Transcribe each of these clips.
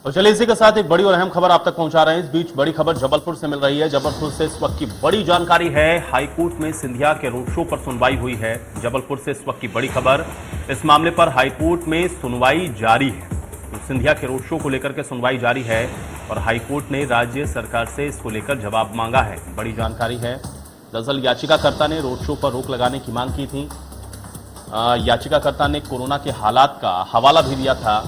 और चलिए इसी के साथ एक बड़ी और अहम खबर आप तक पहुंचा रहे हैं। इस बीच बड़ी खबर जबलपुर से मिल रही है। जबलपुर से इस वक्त की बड़ी जानकारी है। हाईकोर्ट में सिंधिया के रोड शो पर सुनवाई हुई है। जबलपुर से इस वक्त की बड़ी खबर, इस मामले पर हाईकोर्ट में सुनवाई जारी है। तो सिंधिया के रोड शो को लेकर के सुनवाई जारी है और हाईकोर्ट ने राज्य सरकार से इसको लेकर जवाब मांगा है। बड़ी जानकारी है। दरअसल याचिकाकर्ता ने रोड शो पर रोक लगाने की मांग की थी। याचिकाकर्ता ने कोरोना के हालात का हवाला भी दिया था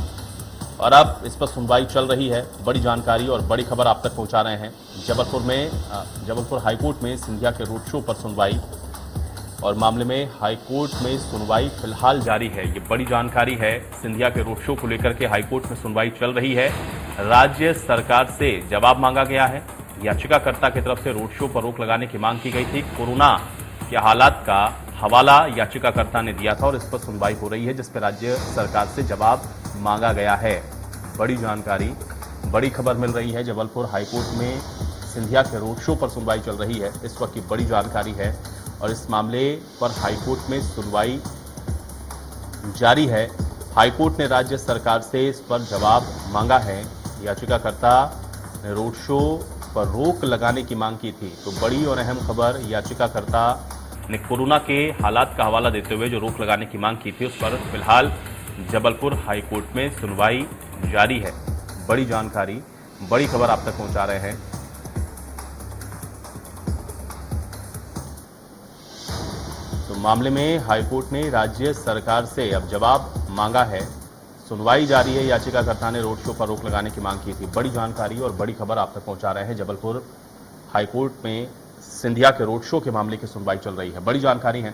और अब इस पर सुनवाई चल रही है। बड़ी जानकारी और बड़ी खबर आप तक पहुंचा रहे हैं। जबलपुर हाईकोर्ट में सिंधिया के रोड शो पर सुनवाई और मामले में हाईकोर्ट में सुनवाई फिलहाल जारी है। ये बड़ी जानकारी है। सिंधिया के रोड शो को लेकर के हाईकोर्ट में सुनवाई चल रही है। राज्य सरकार से जवाब मांगा गया है। याचिकाकर्ता की तरफ से रोड शो पर रोक लगाने की मांग की गई थी। कोरोना के हालात का हवाला याचिकाकर्ता ने दिया था और इस पर सुनवाई हो रही है, जिस पर राज्य सरकार से जवाब मांगा गया है। बड़ी जानकारी, बड़ी खबर मिल रही है। जबलपुर हाईकोर्ट में सिंधिया के रोड शो पर सुनवाई चल रही है। इस वक्त की बड़ी जानकारी है और इस मामले पर हाईकोर्ट में सुनवाई जारी है। हाईकोर्ट ने राज्य सरकार से इस पर जवाब मांगा है। याचिकाकर्ता ने रोड शो पर रोक लगाने की मांग की थी। तो बड़ी और अहम खबर, याचिकाकर्ता ने कोरोना के हालात का हवाला देते हुए जो रोक लगाने की मांग की थी उस पर फिलहाल जबलपुर हाईकोर्ट में सुनवाई जारी है। बड़ी जानकारी, बड़ी खबर आप तक पहुंचा रहे हैं। तो मामले में हाईकोर्ट ने राज्य सरकार से अब जवाब मांगा है। सुनवाई जारी है। याचिकाकर्ता ने रोड शो पर रोक लगाने की मांग की थी। बड़ी जानकारी और बड़ी खबर आप तक पहुंचा रहे हैं। जबलपुर हाईकोर्ट में सिंधिया के रोड शो के मामले की सुनवाई चल रही है। बड़ी जानकारी है।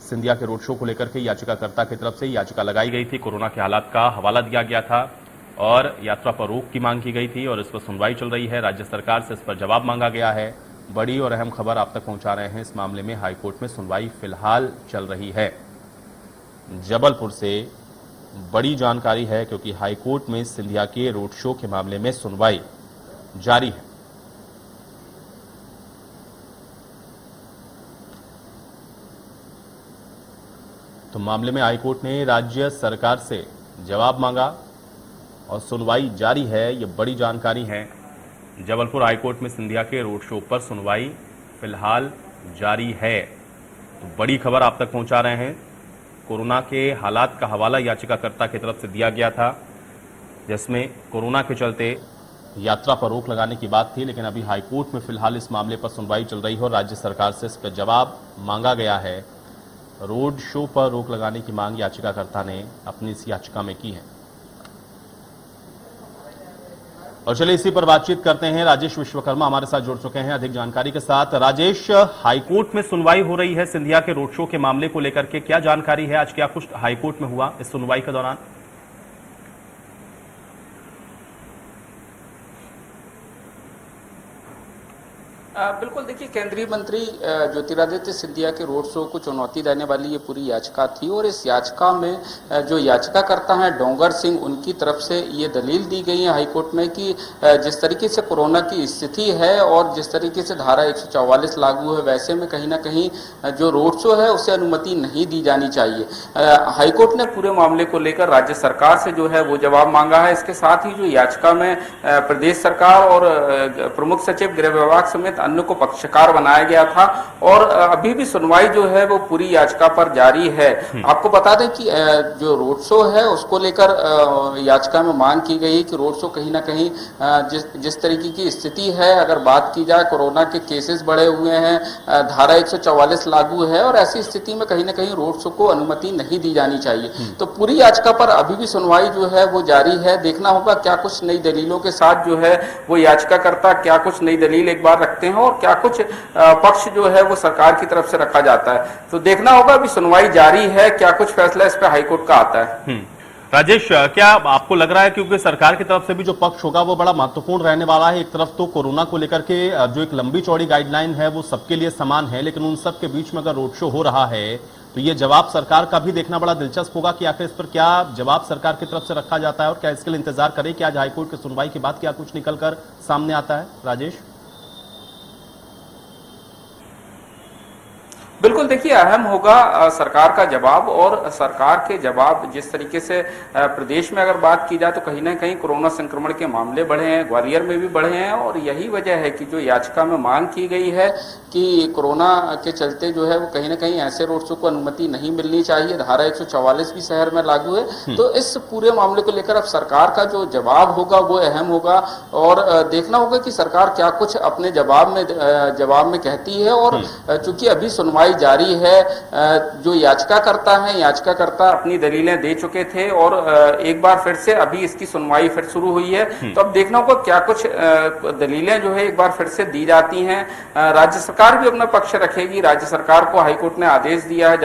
सिंधिया के रोड शो को लेकर के याचिकाकर्ता की तरफ से याचिका लगाई गई थी। कोरोना के हालात का हवाला दिया गया था और यात्रा पर रोक की मांग की गई थी और इस पर सुनवाई चल रही है। राज्य सरकार से इस पर जवाब मांगा गया है। बड़ी और अहम खबर आप तक पहुंचा रहे हैं। इस मामले में हाईकोर्ट में सुनवाई फिलहाल चल रही है। जबलपुर से बड़ी जानकारी है क्योंकि हाईकोर्ट में सिंधिया के रोड शो के मामले में सुनवाई जारी है। तो मामले में हाईकोर्ट ने राज्य सरकार से जवाब मांगा और सुनवाई जारी है। ये बड़ी जानकारी है। जबलपुर हाईकोर्ट में सिंधिया के रोड शो पर सुनवाई फिलहाल जारी है। तो बड़ी खबर आप तक पहुंचा रहे हैं। कोरोना के हालात का हवाला याचिकाकर्ता की तरफ से दिया गया था, जिसमें कोरोना के चलते यात्रा पर रोक लगाने की बात थी, लेकिन अभी हाईकोर्ट में फिलहाल इस मामले पर सुनवाई चल रही है और राज्य सरकार से इस पर जवाब मांगा गया है। रोड शो पर रोक लगाने की मांग याचिकाकर्ता ने अपनी इस याचिका में की है। और चलिए इसी पर बातचीत करते हैं। राजेश विश्वकर्मा हमारे साथ जुड़ चुके हैं अधिक जानकारी के साथ। राजेश, हाईकोर्ट में सुनवाई हो रही है सिंधिया के रोड शो के मामले को लेकर के, क्या जानकारी है? आज क्या कुछ हाईकोर्ट में हुआ इस सुनवाई के दौरान? बिल्कुल, देखिए, केंद्रीय मंत्री ज्योतिरादित्य सिंधिया के रोड शो को चुनौती देने वाली ये पूरी याचिका थी और इस याचिका में जो याचिकाकर्ता हैं डोंगर सिंह, उनकी तरफ से ये दलील दी गई है हाईकोर्ट में कि जिस तरीके से कोरोना की स्थिति है और जिस तरीके से धारा 144 लागू है, वैसे में कहीं ना कहीं जो रोड शो है उसे अनुमति नहीं दी जानी चाहिए। हाईकोर्ट ने पूरे मामले को लेकर राज्य सरकार से जो है वो जवाब मांगा है। इसके साथ ही जो याचिका में प्रदेश सरकार और प्रमुख सचिव गृह विभाग समेत अन्य को पक्षकार बनाया गया था और अभी भी सुनवाई जो है वो पूरी याचिका पर जारी है। आपको बता दें कि जो रोड शो है उसको लेकर याचिका में मांग की गई कि रोड शो कहीं ना कहीं जिस तरीके की स्थिति है, अगर बात की जाए, कोरोना के केसेस बढ़े हुए हैं, धारा 144 लागू है और ऐसी स्थिति में कहीं ना कहीं रोड शो को अनुमति नहीं दी जानी चाहिए। तो पूरी याचिका पर अभी भी सुनवाई जो है वो जारी है। देखना होगा क्या कुछ नई दलीलों के साथ जो है वो याचिकाकर्ता क्या कुछ नई दलील एक बार रखते हैं और क्या कुछ पक्ष जो है वो सरकार की तरफ से रखा जाता है। तो देखना होगा, अभी सुनवाई जारी है, क्या कुछ फैसला इस पर हाईकोर्ट का आता है। राजेश, क्या आपको लग रहा है क्योंकि सरकार की तरफ से भी जो पक्ष होगा वो बड़ा महत्वपूर्ण रहने वाला है? एक तरफ तो कोरोना को लेकर के जो एक लंबी चौड़ी गाइडलाइन है वो सबके लिए समान है, लेकिन उन सब के बीच में अगर रोड शो हो रहा है तो ये जवाब सरकार का भी देखना बड़ा दिलचस्प होगा कि आखिर इस पर क्या जवाब सरकार की तरफ से रखा जाता है और क्या इसके लिए इंतजार करें कि आज हाईकोर्ट की सुनवाई के बाद क्या कुछ निकलकर सामने आता है? राजेश, बिल्कुल देखिए, अहम होगा सरकार का जवाब, और सरकार के जवाब जिस तरीके से प्रदेश में अगर बात की जाए तो कहीं ना कहीं कोरोना संक्रमण के मामले बढ़े हैं, ग्वालियर में भी बढ़े हैं, और यही वजह है कि जो याचिका में मांग की गई है कि कोरोना के चलते जो है वो कहीं ना कहीं ऐसे रोड शो को अनुमति नहीं मिलनी चाहिए। धारा 144 भी शहर में लागू है। तो इस पूरे मामले को लेकर अब सरकार का जो जवाब होगा वो अहम होगा, और देखना होगा कि सरकार क्या कुछ अपने जवाब में कहती है। और चूंकि अभी सुनवाई जारी है, जो याचिकाकर्ता हैं, याचिकाकर्ता अपनी दलीलें दे चुके थे, और एक बार फिर से अभी इसकी सुनवाई फिर शुरू हुई है। तो अब देखना होगा क्या कुछ दलीलें जो है एक बार फिर से दी जाती हैं। राज्य सरकार भी अपना पक्ष रखेगी। राज्य सरकार को हाईकोर्ट ने आदेश दिया है,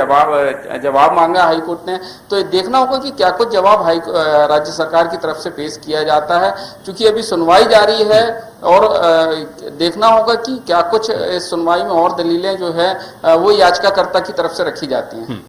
जवाब मांगा हाईकोर्ट ने, तो देखना होगा कि क्या कुछ जवाब राज्य सरकार की तरफ से पेश किया जाता है। क्योंकि अभी सुनवाई जारी है, और देखना होगा कि क्या कुछ इस सुनवाई में और दलीलें जो है वो याचिकाकर्ता की तरफ से रखी जाती हैं।